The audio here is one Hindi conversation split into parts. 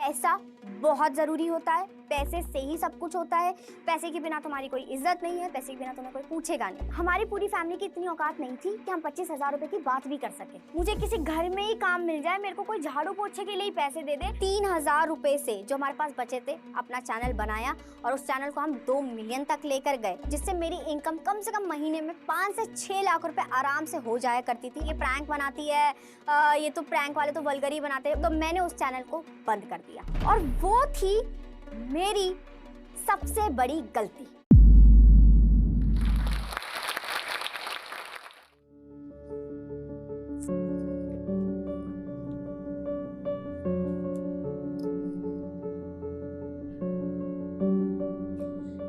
पैसा बहुत जरूरी होता है, पैसे से ही सब कुछ होता है। पैसे के बिना तुम्हारी कोई इज्जत नहीं है, पैसे के बिना तुम्हें कोई पूछेगा नहीं। हमारी पूरी फैमिली की इतनी औकात नहीं थी कि हम 25,000 रुपए की बात भी कर सके। मुझे किसी घर में ही काम मिल जाए, मेरे को कोई झाड़ू पोछे के लिए ही पैसे दे दे, 3,000 रुपए से जो हमारे पास बचे थे अपना चैनल बनाया और उस चैनल को हम 2 मिलियन तक लेकर गए, जिससे मेरी इनकम कम से कम महीने में 5 से 6 लाख रुपए आराम से हो जाया करती थी। ये प्रैंक बनाती है, ये तो प्रैंक वाले तो वल्गर ही बनाते हैं, तो मैंने उस चैनल को बंद कर दिया और वो थी मेरी सबसे बड़ी गलती।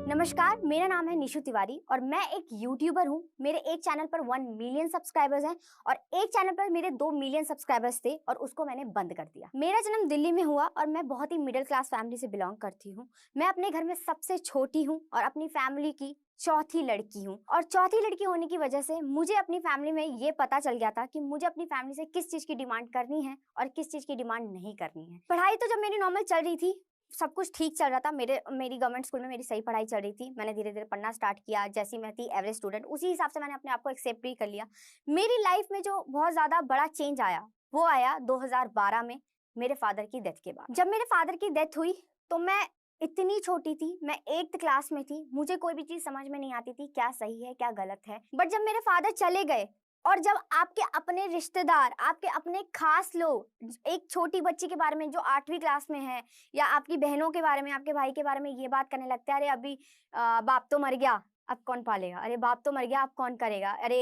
नमस्कार, मेरा नाम है निशु तिवारी और मैं एक यूट्यूबर हूँ। मेरे एक चैनल पर 1 मिलियन सब्सक्राइबर्स हैं और एक चैनल पर मेरे 2 मिलियन सब्सक्राइबर्स थे और उसको मैंने बंद कर दिया। मेरा जन्म दिल्ली में हुआ और मैं बहुत ही मिडिल क्लास फैमिली से बिलोंग करती हूँ। मैं अपने घर में सबसे छोटी हूँ और अपनी फैमिली की चौथी लड़की हूँ और चौथी लड़की होने की वजह से मुझे अपनी फैमिली में ये पता चल गया था कि मुझे अपनी फैमिली से किस चीज़ की डिमांड करनी है और किस चीज़ की डिमांड नहीं करनी है। पढ़ाई तो जब मेरी नॉर्मल चल रही थी, सब कुछ ठीक चल रहा था। मेरी गवर्नमेंट स्कूल में मेरी सही पढ़ाई चल रही थी। मैंने धीरे धीरे पढ़ना स्टार्ट किया, जैसी मैं थी एवरेज स्टूडेंट, उसी हिसाब से मैंने अपने आप को एक्सेप्ट भी कर लिया। मेरी लाइफ में जो बहुत ज़्यादा बड़ा चेंज आया वो आया 2012 में, मेरे फादर की डेथ के बाद। जब मेरे फादर की डेथ हुई तो मैं इतनी छोटी थी, मैं 8th क्लास में थी, मुझे कोई भी चीज़ समझ में नहीं आती थी क्या सही है क्या गलत है। बट जब मेरे फादर चले गए और जब आपके अपने रिश्तेदार, आपके अपने खास लोग, एक छोटी बच्ची के बारे में जो 8वीं क्लास में है या आपकी बहनों के बारे में, आपके भाई के बारे में ये बात करने लगते हैं, अरे अभी बाप तो मर गया, अब कौन पालेगा, अरे बाप तो मर गया अब कौन करेगा, अरे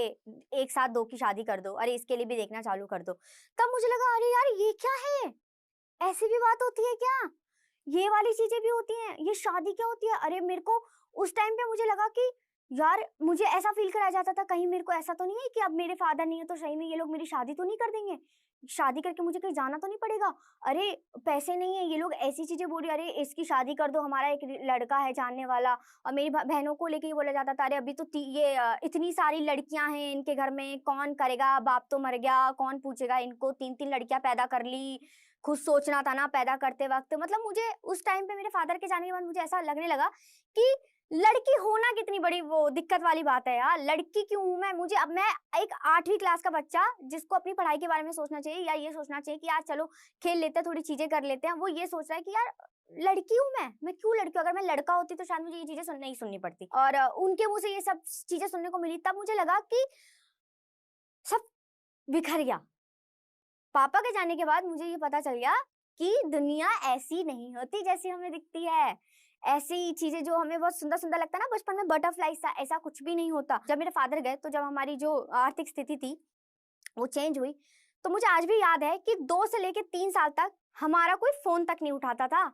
एक साथ 2 की शादी कर दो, अरे इसके लिए भी देखना चालू कर दो। तब मुझे लगा अरे यार ये क्या है, ऐसी भी बात होती है क्या, ये वाली चीजें भी होती हैं, ये शादी क्या होती है। अरे मेरे को उस टाइम पे मुझे लगा कि यार मुझे ऐसा फील कराया जाता था कहीं मेरे को ऐसा तो नहीं है कि अब मेरे फादर नहीं है तो सही में ये लोग मेरी शादी तो नहीं कर देंगे, शादी करके मुझे कहीं जाना तो नहीं पड़ेगा, अरे पैसे नहीं है ये लोग ऐसी चीजें बोल रही, अरे इसकी शादी कर दो, हमारा एक लड़का है जानने वाला। और मेरी बहनों को लेके ये बोला जाता था अरे अभी तो इतनी सारी लड़कियां हैं इनके घर में, कौन करेगा, बाप तो मर गया, कौन पूछेगा इनको, 3-3 लड़कियां पैदा कर ली, खुद सोचना था ना पैदा करते वक्त। मतलब मुझे उस टाइम पे मेरे फादर के जाने के बाद मुझे ऐसा लगने लगा कि लड़की होना कितनी बड़ी वो दिक्कत वाली बात है यार, लड़की क्यों हूं मैं। मुझे अब मैं एक 8वीं क्लास का बच्चा जिसको अपनी पढ़ाई के बारे में सोचना चाहिए या ये सोचना चाहिए कि यार चलो खेल लेते हैं, थोड़ी चीजें कर लेते हैं, वो ये सोच रहा है कि यार लड़की हूं मैं क्यों लड़की हूं, अगर मैं लड़का होती तो शायद मुझे ये चीजें नहीं सुननी पड़ती। और उनके मुंह से ये सब चीजें सुनने को मिली, तब मुझे लगा कि सब बिखर गया। पापा के जाने के बाद मुझे ये पता चल गया कि दुनिया ऐसी नहीं होती जैसी हमें दिखती है। ऐसी चीजें जो हमें बहुत सुंदर सुंदर लगता है ना बचपन में, बटरफ्लाई सा, ऐसा कुछ भी नहीं होता। जब मेरे फादर गए तो जब हमारी जो आर्थिक स्थिति थी वो चेंज हुई, तो मुझे आज भी याद है कि 2 से लेके 3 साल तक हमारा कोई फोन तक नहीं उठाता था,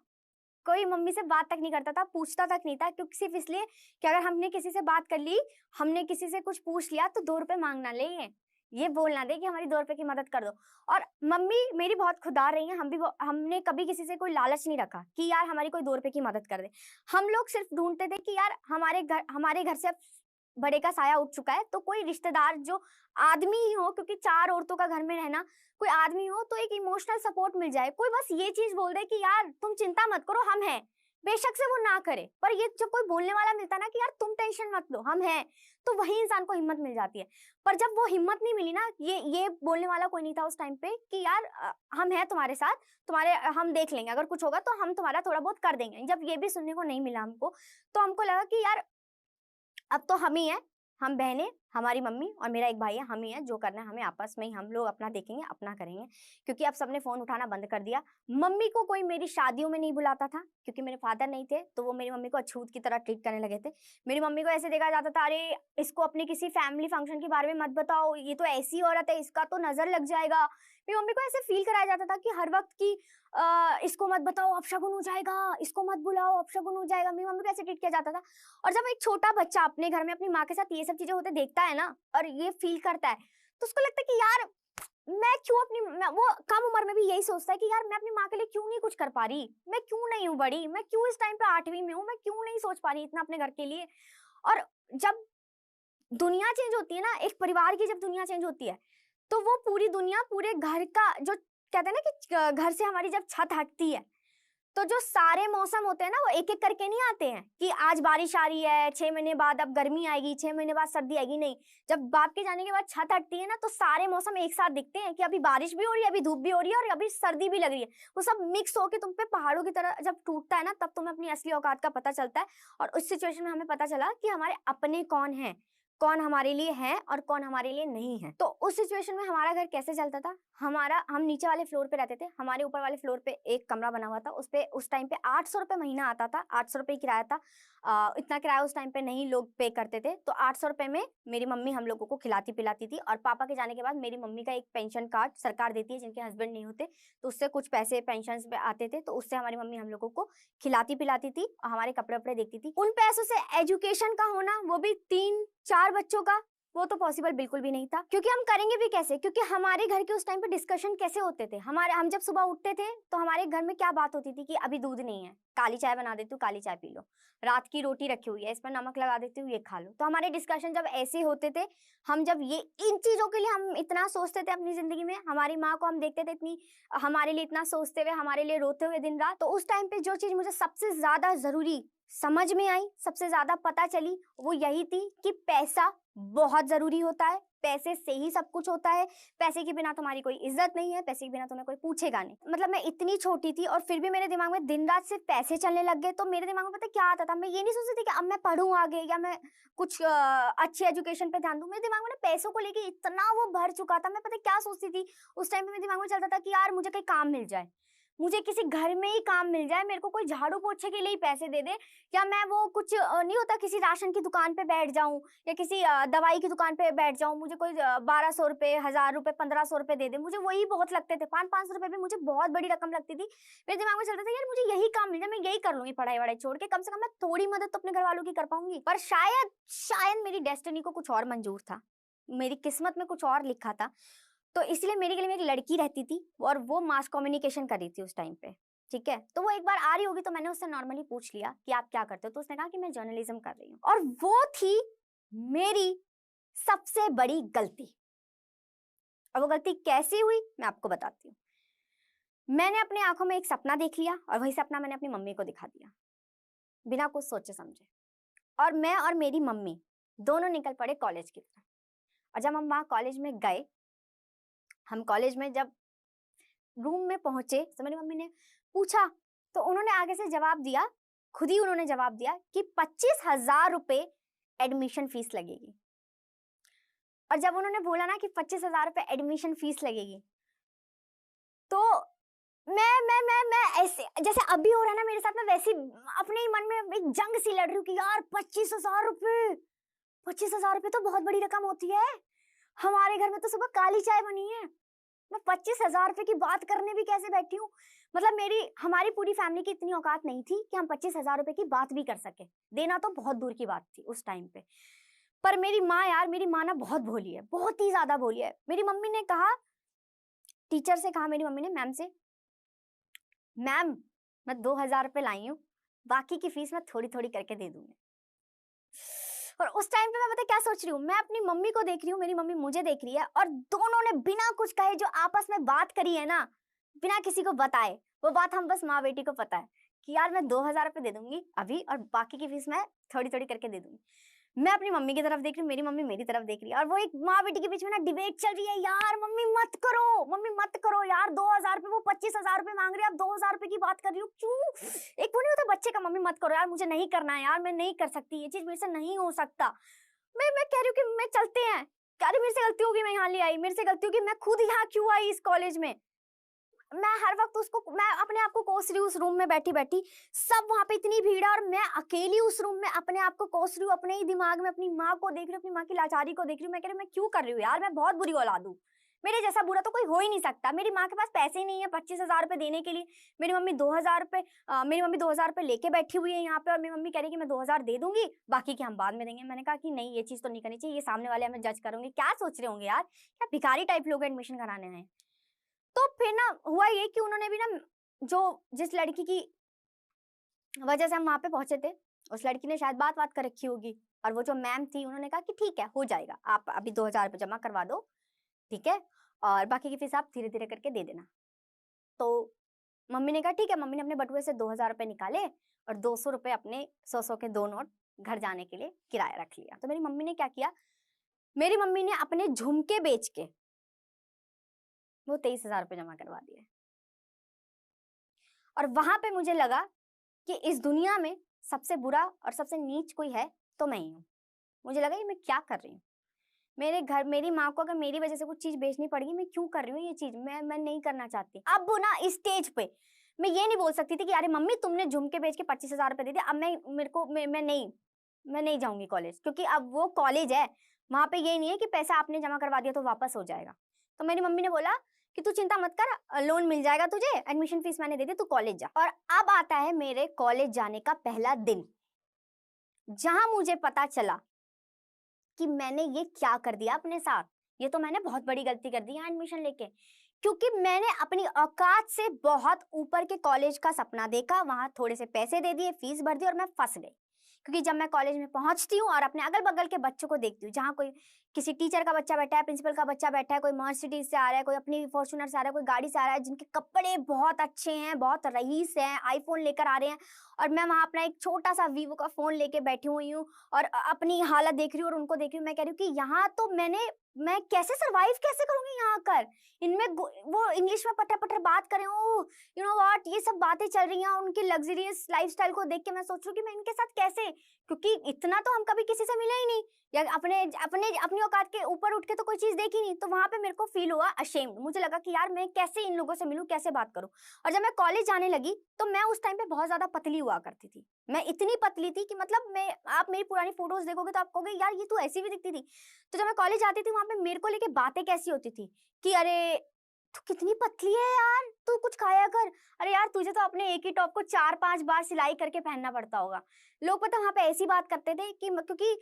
कोई मम्मी से बात तक नहीं करता था, पूछता तक नहीं था, क्योंकि सिर्फ इसलिए कि अगर हमने किसी से बात कर ली, हमने किसी से कुछ पूछ लिया तो 2 रुपए मांगना ले, ये बोलना दे कि हमारी 2 रुपए की मदद कर दो। और मम्मी मेरी बहुत खुदार रही हैं, हमने कभी किसी से कोई लालच नहीं रखा कि यार हमारी कोई 2 रुपए की मदद कर दे। हम लोग सिर्फ ढूंढते थे कि यार हमारे घर से अब बड़े का साया उठ चुका है, तो कोई रिश्तेदार जो आदमी ही हो, क्योंकि 4 औरतों का घर में रहना, कोई आदमी हो तो एक इमोशनल सपोर्ट मिल जाए, कोई बस ये चीज बोल दे कि यार तुम चिंता मत करो हम हैं, बेशक से वो ना करे, पर ये जब कोई बोलने वाला मिलता ना कि यार तुम टेंशन मत लो हम हैं, तो वही इंसान को हिम्मत मिल जाती है। पर जब वो हिम्मत नहीं मिली ना, ये बोलने वाला कोई नहीं था उस टाइम पे कि यार हम हैं तुम्हारे साथ, तुम्हारे हम देख लेंगे, अगर कुछ होगा तो हम तुम्हारा थोड़ा बहुत कर देंगे। जब ये भी सुनने को नहीं मिला हमको, तो हमको लगा कि यार अब तो हम ही हैं, हम बहनें, हमारी मम्मी और मेरा एक भाई है, हम ही हैं, जो करना है हमें आपस में ही हम लोग अपना देखेंगे, अपना करेंगे। क्योंकि अब सबने फोन उठाना बंद कर दिया। मम्मी को कोई मेरी शादियों में नहीं बुलाता था क्योंकि मेरे फादर नहीं थे, तो वो मेरी मम्मी को अछूत की तरह ट्रीट करने लगे थे। मेरी मम्मी को ऐसे देखा जाता था, अरे इसको अपने किसी फैमिली फंक्शन के बारे में मत बताओ, ये तो ऐसी औरत है, इसका तो नजर लग जाएगा। मेरी मम्मी को ऐसे फील कराया जाता था कि हर वक्त की इसको मत बताओ अपशगुन हो जाएगा, इसको मत बुलाओ अपशगुन हो जाएगा। मेरी मम्मी को ऐसे ट्रीट किया जाता था। और जब एक छोटा बच्चा अपने घर में अपनी माँ के साथ ये सब चीजें होते देखता है ना और ये फील करता है, तो उसको लगता है कि यार मैं क्यों वो कम उम्र में भी यही सोचता है कि यार मैं अपनी माँ के लिए क्यों नहीं कुछ कर पा रही, मैं क्यों नहीं हूँ बड़ी, मैं क्यों इस टाइम पे 8वीं में हूँ, मैं क्यों नहीं सोच पा रही इतना अपने घर के लिए। और जब दुनिया चेंज होती है ना, एक परिवार की जब दुनिया चेंज होती है, तो वो पूरी दुनिया, पूरे घर का जो कहते हैं ना कि घर से हमारी जब छत हटती है तो जो सारे मौसम होते हैं ना वो एक एक करके नहीं आते हैं कि आज बारिश आ रही है, 6 महीने बाद अब गर्मी आएगी, 6 महीने बाद सर्दी आएगी। नहीं, जब बाप के जाने के बाद छत हटती है ना तो सारे मौसम एक साथ दिखते हैं कि अभी बारिश भी हो रही है, अभी धूप भी हो रही है और अभी सर्दी भी लग रही है। वो सब मिक्स होके तुम पे पहाड़ों की तरह जब टूटता है ना तब तुम्हें अपनी असली औकात का पता चलता है। और उस सिचुएशन में हमें पता चला कि हमारे अपने कौन हैं, कौन हमारे लिए है और कौन हमारे लिए नहीं है। तो उस सिचुएशन में हमारा घर कैसे चलता था, हम नीचे वाले फ्लोर पे रहते थे, हमारे ऊपर वाले फ्लोर पे एक कमरा बना हुआ था, उस पे उस टाइम पे 800 रुपए महीना आता था, 800 रुपए किराया था। इतना किराया उस टाइम पे नहीं लोग पे करते थे। तो 800 रुपए में मेरी मम्मी हम लोगों को खिलाती पिलाती थी। और पापा के जाने के बाद मेरी मम्मी का एक पेंशन कार्ड सरकार देती है, जिनके हस्बैंड नहीं होते तो उससे कुछ पैसे पेंशन पे आते थे, तो उससे हमारी मम्मी हम लोगों को खिलाती पिलाती थी और हमारे कपड़े वपड़े देखती थी। उन पैसों से एजुकेशन का होना, वो भी 3-4 बच्चों का, वो तो पॉसिबल बिल्कुल भी नहीं था। क्योंकि हम करेंगे भी कैसे, क्योंकि हमारे घर के उस टाइम पे डिस्कशन कैसे होते थे, हम जब सुबह उठते थे तो हमारे घर में क्या बात होती थी कि अभी दूध नहीं है, काली चाय बना देती हूँ, काली चाय पी लो, रात की रोटी रखी हुई है, इस पर नमक लगा देती हूँ, ये खा लो। तो हमारे डिस्कशन जब ऐसे होते थे, हम जब ये इन चीजों के लिए हम इतना सोचते थे अपनी जिंदगी में, हमारी माँ को हम देखते थे इतनी हमारे लिए इतना सोचते हुए, हमारे लिए रोते हुए दिन रात। तो उस टाइम पे जो चीज मुझे सबसे ज्यादा जरूरी समझ में आई, सबसे ज्यादा पता चली, वो यही थी कि पैसा बहुत जरूरी होता है, पैसे से ही सब कुछ होता है, पैसे के बिना तुम्हारी कोई इज्जत नहीं है, पैसे के बिना तुम्हें कोई पूछेगा नहीं। मतलब मैं इतनी छोटी थी और फिर भी मेरे दिमाग में दिन रात सिर्फ पैसे चलने लग गए। तो मेरे दिमाग में पता क्या आता था, मैं ये नहीं सोचती थी कि अब मैं पढ़ूं आगे या मैं कुछ अच्छी एजुकेशन पे ध्यान दूं। मेरे दिमाग में ना पैसों को लेके इतना वो भर चुका था। मैं पता क्या सोचती थी उस टाइम पे, मेरे दिमाग में चलता था कि यार मुझे कहीं काम मिल जाए, मुझे किसी घर में ही काम मिल जाए, मेरे को कोई झाड़ू पोछे के लिए ही पैसे दे दे, या मैं वो कुछ नहीं होता किसी राशन की दुकान पे बैठ जाऊं या किसी दवाई की दुकान पे बैठ जाऊं, मुझे कोई 1200 रुपए, 1000 रुपए, 1500 रुपए दे दे, मुझे वही बहुत लगते थे। 500 रुपए भी मुझे बहुत बड़ी रकम लगती थी। मेरे दिमाग में चलता था यार मुझे यही काम मिल जाए, मैं यही कर लूंगी पढ़ाई वढ़ाई छोड़ के, कम से कम मैं थोड़ी मदद तो अपने घर वालों की कर पाऊंगी। पर शायद शायद मेरी डेस्टिनी को कुछ और मंजूर था, मेरी किस्मत में कुछ और लिखा था। तो इसलिए मेरे गले में एक लड़की रहती थी और वो मास कम्युनिकेशन कर रही थी उस टाइम पे, ठीक है। तो वो एक बार आ रही होगी तो मैंने उससे नॉर्मली पूछ लिया कि आप क्या करते हो, तो उसने कहा कि मैं जर्नलिज्म कर रही हूँ। और वो थी मेरी सबसे बड़ी गलती। और वो गलती कैसी हुई मैं आपको बताती हूँ। मैंने अपनी आंखों में एक सपना देख लिया और वही सपना मैंने अपनी मम्मी को दिखा दिया बिना कुछ सोचे समझे। और मैं और मेरी मम्मी दोनों निकल पड़े कॉलेज की तरफ। और जब हम वहां कॉलेज में गए, हम कॉलेज में जब रूम में पहुंचे तो मेरी मम्मी ने पूछा, तो उन्होंने आगे से जवाब दिया, खुद ही उन्होंने जवाब दिया कि 25,000 रुपए एडमिशन फीस लगेगी। और जब उन्होंने बोला ना कि 25,000 रुपए एडमिशन फीस लगेगी, तो मैं ऐसे जैसे अभी हो रहा है ना मेरे साथ में, वैसे अपने ही मन में एक जंग सी लड़ रही हूँ कि यार 25,000 रुपए, 25,000 रुपए तो बहुत बड़ी रकम होती है। हमारे घर में तो सुबह काली चाय बनी है, मैं 25,000 रुपए की बात करने भी कैसे बैठी हूँ। मतलब हमारी पूरी फैमिली की इतनी औकात नहीं थी कि हम 25,000 रुपए की बात भी कर सके, देना तो बहुत दूर की बात थी उस टाइम पे। पर मेरी माँ यार, मेरी माँ ना बहुत भोली है, बहुत ही ज्यादा भोली है। मेरी मम्मी ने कहा, टीचर से कहा मेरी मम्मी ने, मैम से, मैम मैं 2,000 रुपए लाई हूँ, बाकी की फीस मैं थोड़ी थोड़ी करके दे दूंगी। और उस टाइम पे मैं पता क्या सोच रही हूँ, मैं अपनी मम्मी को देख रही हूँ, मेरी मम्मी मुझे देख रही है, और दोनों ने बिना कुछ कहे जो आपस में बात करी है ना, बिना किसी को बताए, वो बात हम बस माँ बेटी को पता है कि यार मैं 2,000 रुपए दे दूंगी अभी और बाकी की फीस मैं थोड़ी थोड़ी करके दे दूंगी। मैं अपनी मम्मी की तरफ देख रही हूँ, मेरी मम्मी मेरी तरफ देख रही है, और वो एक माँ बेटी के बीच में ना डिबेट चल रही है, यार मम्मी मत करो, मम्मी मत करो यार, 2,000 रुपए, वो 25,000 रुपए मांग रही है, आप 2,000 रुपए की बात कर रही हो क्यों। एक वो नहीं होता बच्चे का, मम्मी मत करो यार, मुझे नहीं करना है यार, मैं नहीं कर सकती, ये चीज मेरे से नहीं हो सकता। मैं कह रही हूँ कि मैं चलते हैं, अरे मेरे से गलती होगी मैं यहाँ ले आई, मेरे से गलती होगी, मैं खुद यहाँ क्यों आई इस कॉलेज में। मैं हर वक्त मैं अपने आप को कोस रही हूँ उस रूम में बैठी बैठी, सब वहां पे इतनी भीड़ है और मैं अकेली उस रूम में अपने आप को कोस रही हूँ, अपने ही दिमाग में अपनी माँ को देख रही हूँ, अपनी माँ की लाचारी को देख रही हूँ। मैं कह रही हूँ मैं क्यों कर रही हूँ यार, मैं बहुत बुरी औलाद हूँ, मेरे जैसा बुरा तो कोई हो ही नहीं सकता। मेरी माँ के पास पैसे ही नहीं है 25,000 रुपए देने के लिए। मेरी मम्मी 2,000 रुपए मेरी मम्मी 2,000 रुपए लेके बैठी हुई है यहाँ पे, और मेरी मम्मी कह रही है कि मैं 2,000 दे दूंगी, बाकी की हम बाद में देंगे। मैंने कहा कि नहीं, ये चीज तो नहीं करनी चाहिए, ये सामने वाले हमें जज करेंगे, क्या सोच रहे होंगे यार, क्या भिखारी टाइप लोग एडमिशन कराने हैं। तो फिर ना हुआ ये कि उन्होंने भी ना, जिस लड़की की वजह से हम वहां पे पहुंचे थे, उस लड़की ने शायद बात कर रखी होगी, और वो जो मैम थी उन्होंने कहा कि ठीक है हो जाएगा, आप अभी 2,000 रुपये जमा करवा दो, ठीक है, और बाकी की फीस आप धीरे धीरे करके दे देना। तो मम्मी ने कहा ठीक है। मम्मी ने अपने बटुए से 2000 रुपए निकाले और 200 रुपए अपने 100 के 2 नोट घर जाने के लिए किराया रख लिया। तो मेरी मम्मी ने क्या किया, मेरी मम्मी ने अपने झुमके बेच के वो 23,000 रुपए जमा करवा दिए। और वहां पे मुझे लगा कि इस दुनिया में सबसे बुरा और सबसे नीच कोई है तो मैं ही हूँ। मुझे लगा ये मैं क्या कर रही हूँ, मेरे घर मेरी माँ को अगर मेरी वजह से कुछ चीज बेचनी पड़ेगी, मैं क्यों कर रही हूँ ये चीज, मैं नहीं करना चाहती। अब वो ना इस स्टेज पे मैं ये नहीं बोल सकती थी कि अरे मम्मी तुमने झुमके बेच के 25,000 रुपए दे दिए, अब मैं नहीं जाऊंगी कॉलेज, क्योंकि अब वो कॉलेज है, वहां पे ये नहीं है कि पैसा आपने जमा करवा दिया तो वापस हो जाएगा। तो मेरी मम्मी ने बोला कि तू चिंता मत कर, लोन मिल जाएगा तुझे, एडमिशन फीस मैंने दे दी, तू कॉलेज जा। और अब आता है मेरे कॉलेज जाने का पहला दिन, जहां मुझे पता चला कि मैंने ये क्या कर दिया अपने साथ। ये तो मैंने बहुत बड़ी गलती कर दी यहाँ एडमिशन लेके, क्योंकि मैंने अपनी औकात से बहुत ऊपर के कॉलेज का सपना देखा, वहां थोड़े से पैसे दे दिए, फीस भर दी और मैं फंस गई। क्योंकि जब मैं कॉलेज में पहुंचती हूँ और अपने अगल बगल के बच्चों को देखती हूँ, जहाँ कोई किसी टीचर का बच्चा बैठा है, प्रिंसिपल का बच्चा बैठा है, कोई मर्सिडीज से आ रहा है, कोई अपनी फॉर्च्यूनर से आ रहा है, कोई गाड़ी से आ रहा है, जिनके कपड़े बहुत अच्छे हैं, बहुत रईस हैं, आईफोन लेकर आ रहे हैं, और मैं वहां अपना एक छोटा सा वीवो का फोन लेके बैठी हुई हूँ और अपनी हालत देख रही हूँ और उनको देख रही हूँ। मैं कह रही हूँ कि यहाँ तो मैं कैसे सरवाइव कैसे करूंगी यहाँ आकर, इनमें वो इंग्लिश में पटर पटर बात करें, ओ यू नो व्हाट, ये सब बातें चल रही हैं, उनकी लग्जरियस लाइफस्टाइल को देख के मैं सोच रही हूँ कि मैं इनके साथ कैसे, क्योंकि इतना तो हम कभी किसी से मिले ही नहीं, या अपनी औकात के ऊपर उठ के तो कोई चीज देखी नहीं। तो वहां पे मेरे को फील हुआ अशेम्ड, मुझे लगा कि यार मैं कैसे इन लोगों से मिलूं, कैसे बात करूं। और जब मैं कॉलेज जाने लगी तो मैं उस टाइम पे बहुत ज्यादा पतली हुआ करती थी, मैं इतनी पतली थी कि मतलब आप मेरी पुरानी फोटोज देखोगे तो आप कहोगे यार ये तू ऐसी भी दिखती थी। तो जब मैं कॉलेज जाती थी वहां पे मेरे को लेके बातें कैसी होती थी कि अरे तू कितनी पतली है यार, तू कुछ खाया कर, अरे यार तुझे तो अपने एक ही टॉप को 4-5 बार सिलाई करके पहनना पड़ता होगा। लोग पता वहां पे ऐसी बात करते थे कि क्योंकि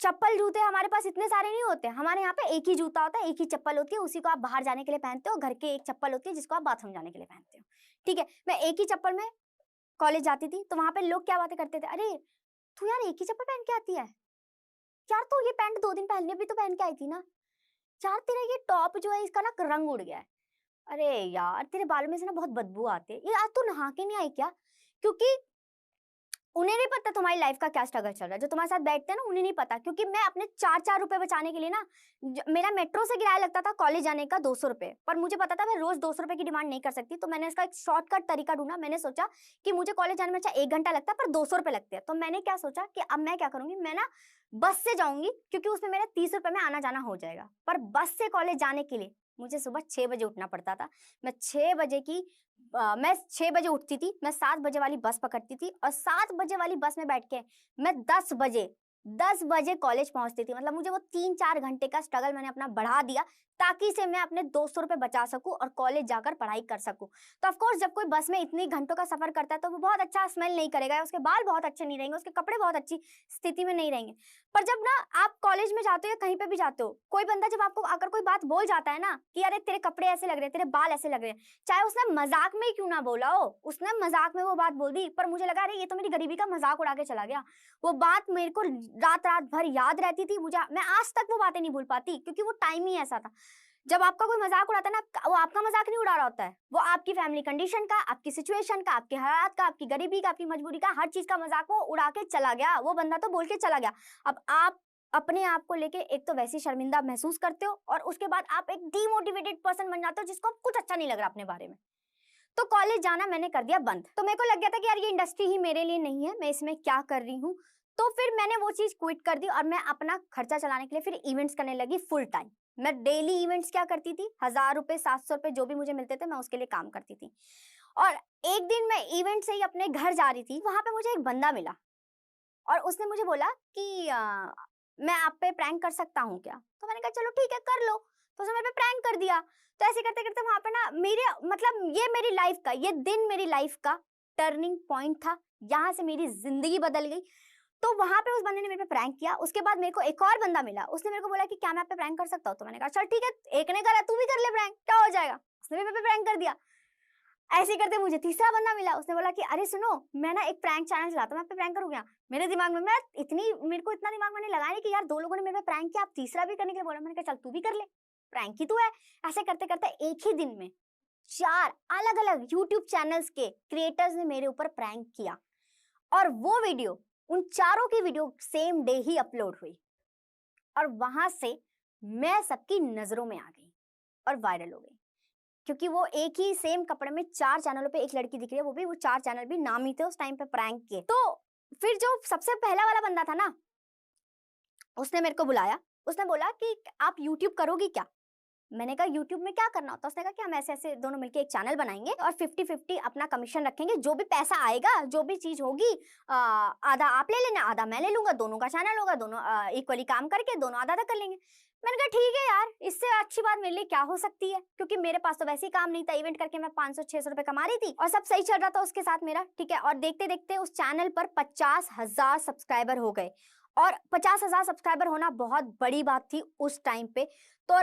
चप्पल जूते हमारे पास इतने सारे नहीं होते, हमारे यहाँ पे एक ही जूता होता है, एक ही चप्पल होती है, उसी को आप बाहर जाने के लिए पहनते हो, घर के एक चप्पल होती है जिसको आप बाथरूम जाने के लिए पहनते हो। ठीक है, मैं एक ही चप्पल में कॉलेज जाती थी, तो वहां पे लोग क्या बातें करते थे, अरे तू यार एक ही चप्पल पहन के आती है यार, तू ये पैंट 2 दिन पहले भी तो पहन के आई थी ना यार, तेरा ये टॉप जो है इसका ना रंग उड़ गया है, अरे यार तेरे बालों में से ना बहुत बदबू आती है, ये आज तू नहा के नहीं आई क्या। क्योंकि उन्हें नहीं पता तुम्हारी लाइफ का क्या स्ट्रगल चल रहा है, जो तुम्हारे साथ बैठते हैं ना उन्हें नहीं पता। क्योंकि मैं अपने 4-4 रुपए बचाने के लिए ना, मेरा मेट्रो से किराया लगता था कॉलेज जाने का 200 रुपए, पर मुझे पता था मैं रोज 200 रुपए की डिमांड नहीं कर सकती, तो मैंने इसका एक शॉर्टकट तरीका ढूंढा। मैंने सोचा कि मुझे कॉलेज जाने में अच्छा 1 घंटा लगता है पर 200 रुपए लगते हैं, तो मैंने क्या सोचा कि अब मैं क्या करूंगी, मैं ना बस से जाऊंगी, क्योंकि उसमें मेरा 30 रुपए में आना जाना हो जाएगा। पर बस से कॉलेज जाने के लिए मुझे सुबह 6 बजे उठना पड़ता था। मैं 6 बजे उठती थी, मैं 7 बजे वाली बस पकड़ती थी और 7 बजे वाली बस में बैठ के मैं 10 बजे कॉलेज पहुंचती थी। मतलब मुझे वो 3-4 घंटे का स्ट्रगल मैंने अपना बढ़ा दिया ताकि से मैं अपने 200 रुपए बचा सकूं और कॉलेज जाकर पढ़ाई कर सकूं। तो ऑफ कोर्स जब कोई बस में इतनी घंटों का सफर करता है तो वो बहुत अच्छा स्मेल नहीं करेगा, उसके बाल बहुत अच्छे नहीं रहेंगे, उसके कपड़े बहुत अच्छी स्थिति में नहीं रहेंगे। पर जब ना आप कॉलेज में जाते हो या कहीं पे भी जाते हो, कोई बंदा जब आपको आकर कोई बात बोल जाता है ना कि अरे तेरे कपड़े ऐसे लग रहे हैं, तेरे बाल ऐसे लग रहे हैं, चाहे उसने मजाक में ही क्यों ना बोला हो, उसने मजाक में वो बात बोल दी, पर मुझे लगा अरे ये तो मेरी गरीबी का मजाक उड़ा के चला गया। वो बात मेरे को रात रात भर याद रहती थी, मैं आज तक वो बातें नहीं भूल पाती, क्योंकि वो टाइम ही ऐसा था। जब आपका कोई मजाक उड़ाता है ना, वो आपका मजाक नहीं उड़ा रहा होता है, वो आपकी फैमिली कंडीशन का, आपकी सिचुएशन का, आपके हालात का, आपकी गरीबी का, आपकी मजबूरी का, हर चीज का मजाक वो उड़ा के चला गया, वो बंदा तो बोल के चला गया। अब आप अपने आप को लेके एक तो वैसे शर्मिंदा महसूस करते हो और उसके बाद आप एक डीमोटिवेटेड पर्सन बन जाते हो जिसको कुछ अच्छा नहीं लग रहा अपने बारे में। तो कॉलेज जाना मैंने कर दिया बंद। तो मेरे को लग गया था कि यार ये इंडस्ट्री ही मेरे लिए नहीं है, मैं इसमें क्या कर रही हूँ। तो फिर मैंने वो चीज क्विट कर दी और मैं अपना खर्चा चलाने के लिए फिर इवेंट्स करने लगी फुल टाइम। मैं डेली इवेंट्स क्या करती थी, 1000 रुपए 700 रुपए जो भी मुझे मिलते थे मैं उसके लिए काम करती थी। और एक दिन मैं इवेंट से ही अपने घर जा रही थी, वहां पे मुझे एक बंदा मिला और उसने मुझे बोला कि मैं आप पे प्रैंक कर सकता हूँ क्या। तो मैंने कहा चलो ठीक है कर लो। तो उसने मेरे पे प्रैंक कर दिया। तो ऐसे करते करते वहां पे ना ये मेरी लाइफ का ये दिन मेरी लाइफ का टर्निंग पॉइंट था, यहाँ से मेरी जिंदगी बदल गई। तो वहां पे उस बंदे ने मेरे पे प्रैंक किया। उसके बाद मेरे को एक और बंदा मिला, उसने मेरे को बोला कि क्या मैं आप पे प्रैंक कर सकता हूँ। तो मैंने कहा चल ठीक है, एक ने करा तू भी कर ले प्रैंक, क्या हो जाएगा। उसने मेरे पे प्रैंक कर दिया। ऐसे करते मुझे तीसरा बंदा मिला, उसने बोला कि अरे सुनो मैं ना एक प्रैंक चैनल चलाता हूँ, मैं आप पे प्रैंक करूँगा। मेरे दिमाग में मेरे को इतना दिमाग मैंने लगाया नहीं कि यार 2 लोगों ने मेरे पे प्रैंक किया, आप तीसरा भी करने के लिए बोला। मैंने कहा चल तू भी कर ले, प्रैंक ही तू है। ऐसे करते करते एक ही दिन में 4 अलग अलग यूट्यूब चैनल्स के क्रिएटर्स ने मेरे ऊपर प्रैंक किया और वो वीडियो, उन चारों की वीडियो सेम डे ही अपलोड हुई और वहां से मैं सबकी नजरों में आ गई और वायरल हो गई, क्योंकि वो एक ही सेम कपड़े में 4 चैनलों पे एक लड़की दिख रही है, वो भी वो 4 चैनल भी नामी थे उस टाइम पे प्रैंक के। तो फिर जो सबसे पहला वाला बंदा था ना, उसने मेरे को बुलाया, उसने बोला कि आप यूट्यूब करोगी क्या? मैंने कहा यूट्यूब में क्या करना होता है? उसने कहा कि हम ऐसे ऐसे दोनों मिलके एक चैनल बनाएंगे और 50-50 अपना कमीशन रखेंगे, जो भी पैसा आएगा, जो भी चीज होगी, आधा आप ले लेना, आधा मैं ले लूंगा, दोनों का चैनल होगा, दोनों इक्वली काम करके दोनों आधा आधा कर लेंगे। मैंने कहा ठीक है यार, इससे अच्छी बात मेरे लिए क्या हो सकती है, क्योंकि मेरे पास तो वैसे ही काम नहीं था, इवेंट करके मैं 500-600 रुपए कमा रही थी और सब सही चल रहा था उसके साथ मेरा, ठीक है। और देखते देखते उस चैनल पर 50,000 सब्सक्राइबर हो गए और 50,000 सब्सक्राइबर होना बहुत बड़ी बात थी उस टाइम पे। तो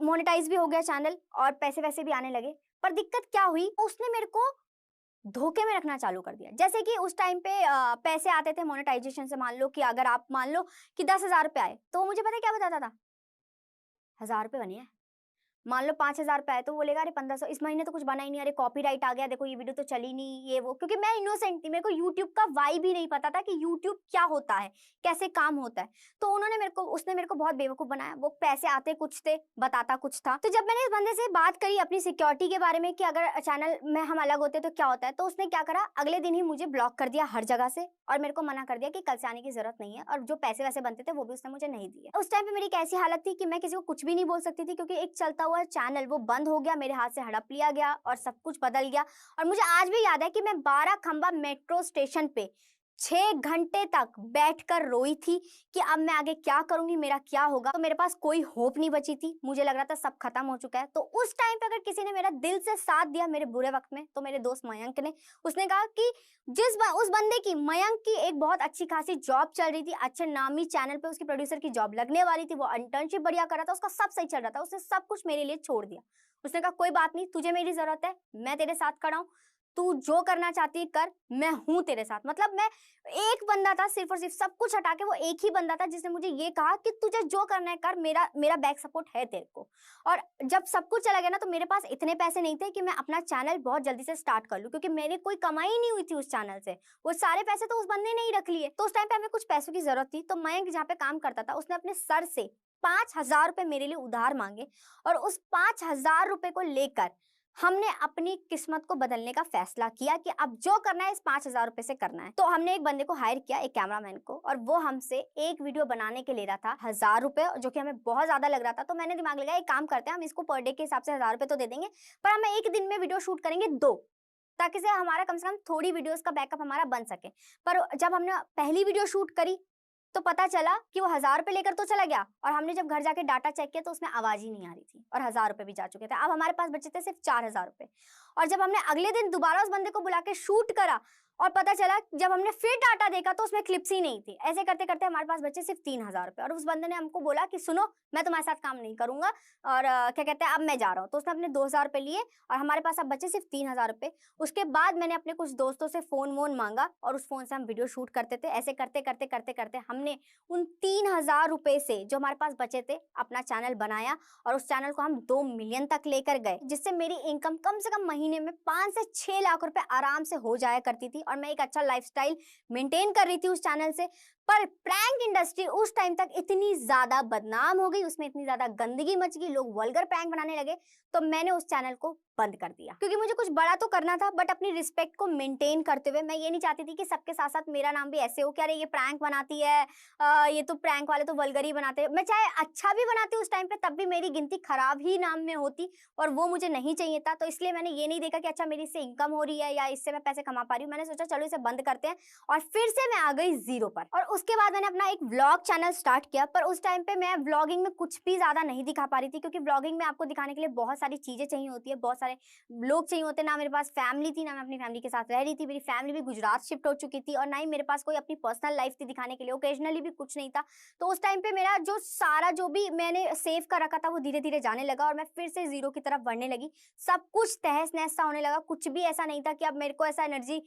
मोनेटाइज भी हो गया चैनल और पैसे वैसे भी आने लगे। पर दिक्कत क्या हुई, उसने मेरे को धोखे में रखना चालू कर दिया। जैसे कि उस टाइम पे पैसे आते थे मोनेटाइजेशन से, मान लो कि अगर आप मान लो कि 10,000 रुपए आए, तो मुझे पता है क्या बताता था, 1,000 रुपए बने हैं। मान लो 5,000 रुपए आए तो बोलेगा अरे 1500, इस महीने तो कुछ बना ही नहीं, अरे कॉपीराइट आ गया, देखो ये वीडियो तो चली नहीं, ये वो। क्योंकि मैं इनोसेंट थी, मेरे को यूट्यूब का वाइब ही नहीं पता था कि यूट्यूब क्या होता है, कैसे काम होता है। तो उसने मेरे को बहुत बेवकूफ बनाया। वो पैसे आते कुछ थे, बताता कुछ था। तो जब मैंने इस बंदे से बात करी अपनी सिक्योरिटी के बारे में कि अगर चैनल में हम अलग होते तो क्या होता है, तो उसने क्या करा, अगले दिन ही मुझे ब्लॉक कर दिया हर जगह से और मेरे को मना कर दिया कि कल से आने की जरूरत नहीं है, और जो पैसे वैसे बनते थे वो भी उसने मुझे नहीं दिए। उस टाइम पे मेरी कैसी हालत थी कि मैं किसी को कुछ भी नहीं बोल सकती थी, क्योंकि एक चलता हुआ चैनल वो बंद हो गया, मेरे हाथ से हड़प लिया गया और सब कुछ बदल गया। और मुझे आज भी याद है कि मैं 12 खंबा मेट्रो स्टेशन पे 6 घंटे तक बैठकर रोई थी कि अब मैं आगे क्या करूंगी, मेरा क्या होगा। तो मेरे पास कोई होप नहीं बची थी, मुझे लग रहा था सब खत्म हो चुका है। तो उस टाइम पे अगर किसी ने मेरा दिल से साथ दिया मेरे बुरे वक्त में, तो मेरे दोस्त मयंक ने। उसने कहा कि उस बंदे की, मयंक की एक बहुत अच्छी खासी जॉब चल रही थी, अच्छे नामी चैनल पे उसकी प्रोड्यूसर की जॉब लगने वाली थी, वो इंटर्नशिप बढ़िया कर रहा था, उसका सब सही चल रहा था, उसने सब कुछ मेरे लिए छोड़ दिया। उसने कहा कोई बात नहीं, तुझे मेरी जरूरत है, मैं तेरे साथ खड़ा हूं, तू जो करना चाहती है कर, मैं हूं तेरे साथ। मतलब मैं, एक बंदा था सिर्फ और सिर्फ, सब कुछ हटा के वो एक ही बंदा था जिसने मुझे ये कहा कि तुझे जो करना है कर, मेरा बैक सपोर्ट है तेरे को। और जब सब कुछ चला गया ना, तो मेरे पास इतने पैसे नहीं थे कि मैं अपना चैनल बहुत जल्दी से स्टार्ट कर लूं, क्योंकि मेरी कोई कमाई नहीं हुई थी उस चैनल से, वो सारे पैसे तो उस बंदे ने ही रख लिए। तो उस टाइम पे हमें कुछ पैसों की जरूरत थी, तो मयंक जहाँ पे काम करता था उसने अपने सर से 5,000 रुपए मेरे लिए उधार मांगे और उस 5,000 रुपए को लेकर हमने अपनी किस्मत को बदलने का फैसला किया कि अब जो करना है इस 5,000 रुपए से करना है। तो हमने एक बंदे को हायर किया, एक कैमरामैन को, और वो हमसे एक वीडियो बनाने के ले रहा था 1,000 रुपए, जो कि हमें बहुत ज्यादा लग रहा था। तो मैंने दिमाग लगाया एक काम करते हैं, हम इसको पर डे के हिसाब से 1,000 रुपए तो दे देंगे, पर हम एक दिन में वीडियो शूट करेंगे 2, ताकि से हमारा कम से कम थोड़ी वीडियोस का बैकअप हमारा बन सके। पर जब हमने पहली वीडियो शूट करी तो पता चला कि वो 1,000 रुपए लेकर तो चला गया, और हमने जब घर जाके डाटा चेक किया तो उसमें आवाज ही नहीं आ रही थी और 1,000 रुपए भी जा चुके थे। अब हमारे पास बचे थे सिर्फ 4,000 रुपए। और जब हमने अगले दिन दोबारा उस बंदे को बुला के शूट करा और पता चला, जब हमने फिर डाटा देखा तो उसमें क्लिप्स ही नहीं थी। ऐसे करते करते हमारे पास बचे सिर्फ 3,000 रुपए। और उस बंदे ने हमको बोला कि सुनो, मैं तुम्हारे साथ काम नहीं करूंगा, और क्या कहते हैं, अब मैं जा रहा हूँ। तो उसने अपने 2,000 रुपए लिए और हमारे पास अब बचे सिर्फ 3,000 रुपए। उसके बाद मैंने अपने कुछ दोस्तों से फोन वोन मांगा और उस फोन से हम वीडियो शूट करते थे। ऐसे करते करते करते करते हमने उन 3,000 रुपए से जो हमारे पास बचे थे अपना चैनल बनाया, और उस चैनल को हम 2 मिलियन तक लेकर गए, जिससे मेरी इनकम कम से कम महीने में 5 से 6 लाख रुपए आराम से हो जाया करती थी, और मैं एक अच्छा लाइफस्टाइल मेंटेन कर रही थी उस चैनल से। पर प्रैंक इंडस्ट्री उस टाइम तक इतनी ज्यादा बदनाम हो गई, उसमें इतनी ज्यादा गंदगी मच गई, लोग वल्गर प्रैंक बनाने लगे, तो मैंने उस चैनल को बंद कर दिया। क्योंकि मुझे कुछ बड़ा तो करना था, बट अपनी रिस्पेक्ट को मेंटेन करते हुए। मैं ये नहीं चाहती थी कि सबके साथ साथ मेरा नाम भी ऐसे हो कि अरे ये प्रैंक बनाती है, ये तो प्रैंक वाले तो वल्गर ही बनाते हैं। मैं चाहे अच्छा भी बनाती उस टाइम पे, तब भी मेरी गिनती खराब ही नाम में होती, और वो मुझे नहीं चाहिए था। तो इसलिए मैंने ये नहीं देखा कि अच्छा मेरी इससे इनकम हो रही है या इससे मैं पैसे कमा पा रही हूँ। मैंने सोचा चलो इसे बंद करते हैं, और फिर से मैं आ गई जीरो पर। और उसके बाद मैंने अपना एक व्लॉग चैनल स्टार्ट किया। पर उस टाइम पे मैं व्लॉगिंग में कुछ भी ज्यादा नहीं दिखा पा रही थी, क्योंकि व्लॉगिंग में आपको दिखाने के लिए बहुत सारी चीजें चाहिए होती है, बहुत सारे लोग चाहिए होते हैं। ना मेरे पास फैमिली थी, ना मैं अपनी फैमिली के साथ रह रही थी, मेरी फैमिली भी गुजरात शिफ्ट हो चुकी थी, और ना ही मेरे पास कोई अपनी पर्सनल लाइफ थी दिखाने के लिए, ओकेजनली भी कुछ नहीं था। तो उस टाइम पे मेरा जो सारा जो भी मैंने सेव कर रखा था वो धीरे धीरे जाने लगा, और मैं फिर से जीरो की तरफ बढ़ने लगी। सब कुछ तहस नहस सा होने लगा, कुछ भी ऐसा नहीं था कि अब मेरे को ऐसा एनर्जी,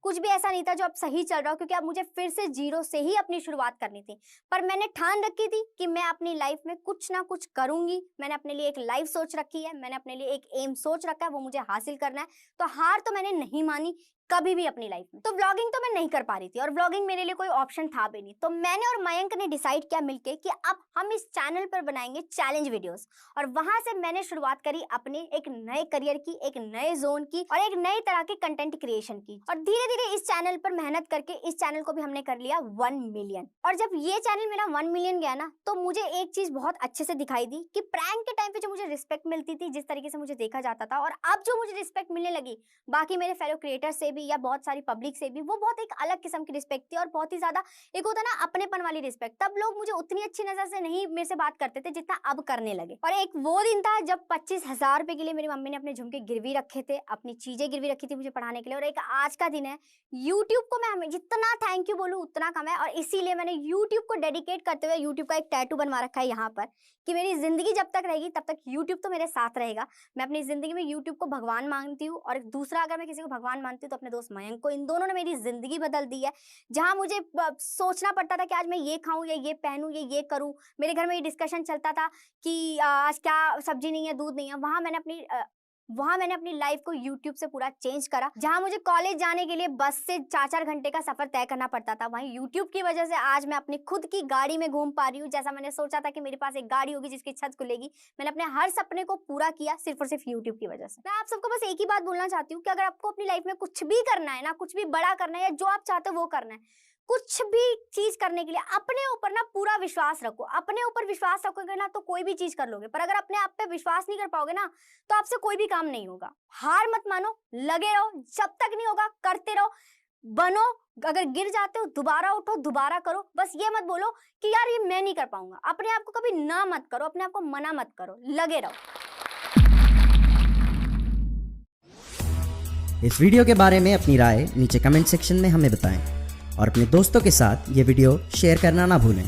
कुछ भी ऐसा नहीं था जो अब सही चल रहा हो, क्योंकि अब मुझे फिर से जीरो से ही अपनी शुरुआत करनी थी। पर मैंने ठान रखी थी कि मैं अपनी लाइफ में कुछ ना कुछ करूंगी। मैंने अपने लिए एक लाइफ सोच रखी है, मैंने अपने लिए एक एम सोच रखा है, वो मुझे हासिल करना है। तो हार तो मैंने नहीं मानी कभी भी अपनी लाइफ में। तो व्लॉगिंग तो मैं नहीं कर पा रही थी और व्लॉगिंग मेरे लिए कोई ऑप्शन था भी नहीं। तो मैंने और मयंक ने डिसाइड किया मिलके कि अब हम इस चैनल पर बनाएंगे चैलेंज वीडियोस, और वहां से मैंने शुरुआत करी अपने एक नए करियर की, एक नए जोन की और एक नई तरह के कंटेंट क्रिएशन की। और धीरे धीरे इस चैनल पर मेहनत करके इस चैनल को भी हमने कर लिया 1 मिलियन। और जब ये चैनल मेरा 1 मिलियन गया ना, तो मुझे एक चीज बहुत अच्छे से दिखाई दी कि प्रैंक के टाइम पे जो मुझे रिस्पेक्ट मिलती थी, जिस तरीके से मुझे देखा जाता था, और अब जो मुझे रिस्पेक्ट मिलने लगी बाकी मेरे फेलो क्रिएटर से भी या बहुत सारी पब्लिक से भी, वो बहुत एक अलग किस्म की रिस्पेक्ट थी और बहुत ही ज्यादा एक होता ना अपनेपन वाली रिस्पेक्ट। तब लोग मुझे उतनी अच्छी नजर से नहीं मेरे से बात करते थे जितना अब करने लगे। और एक वो दिन था जब 25,000 रुपए के लिए मेरी मम्मी ने अपने झुमके गिरवी रखे थे, अपनी चीजें गिरवी रखी थी मुझे पढ़ाने के लिए। और एक आज का दिन है, यूट्यूब को मैं हमें जितना थैंक यू बोलूं उतना कम है। और इसीलिए मैंने यूट्यूब को डेडिकेट करते हुए यूट्यूब का एक टैटू बनवा रखा है यहाँ पर कि मेरी जिंदगी जब तक रहेगी तब तक यूट्यूब तो मेरे साथ रहेगा। मैं अपनी जिंदगी में यूट्यूब को भगवान मानती हूँ, और दूसरा अगर मैं किसी को भगवान मानती हूँ तो अपने दोस्त मयंक को। इन दोनों ने मेरी जिंदगी बदल दी है। जहां मुझे सोचना पड़ता था कि आज मैं ये खाऊं या ये पहनूं या ये करूं, मेरे घर में ये डिस्कशन चलता था कि आज क्या सब्जी नहीं है, दूध नहीं है, वहां मैंने अपनी लाइफ को YouTube से पूरा चेंज करा। जहां मुझे कॉलेज जाने के लिए बस से 4-4 घंटे का सफर तय करना पड़ता था, वहीं YouTube की वजह से आज मैं अपनी खुद की गाड़ी में घूम पा रही हूँ। जैसा मैंने सोचा था कि मेरे पास एक गाड़ी होगी जिसकी छत खुलेगी, मैंने अपने हर सपने को पूरा किया सिर्फ और सिर्फ YouTube की वजह से। मैं आप सबको बस एक ही बात बोलना चाहती हूँ कि अगर आपको अपनी लाइफ में कुछ भी करना है ना, कुछ भी बड़ा करना है या जो आप चाहते हो वो करना है, कुछ भी चीज करने के लिए अपने ऊपर ना पूरा विश्वास रखो। अपने ऊपर विश्वास रखोगे ना तो कोई भी चीज कर लोगे, पर अगर अपने आप पे विश्वास नहीं कर पाओगे ना तो आपसे कोई भी काम नहीं होगा। हार मत मानो, लगे रहो, जब तक नहीं होगा करते रहो, बनो। अगर गिर जाते हो दोबारा उठो, दोबारा करो। बस ये मत बोलो कि यार ये मैं नहीं कर पाऊंगा। अपने आप को कभी ना मत करो, अपने आप को मना मत करो, लगे रहो। इस वीडियो के बारे में अपनी राय नीचे कमेंट सेक्शन में हमें बताएं और अपने दोस्तों के साथ ये वीडियो शेयर करना ना भूलें।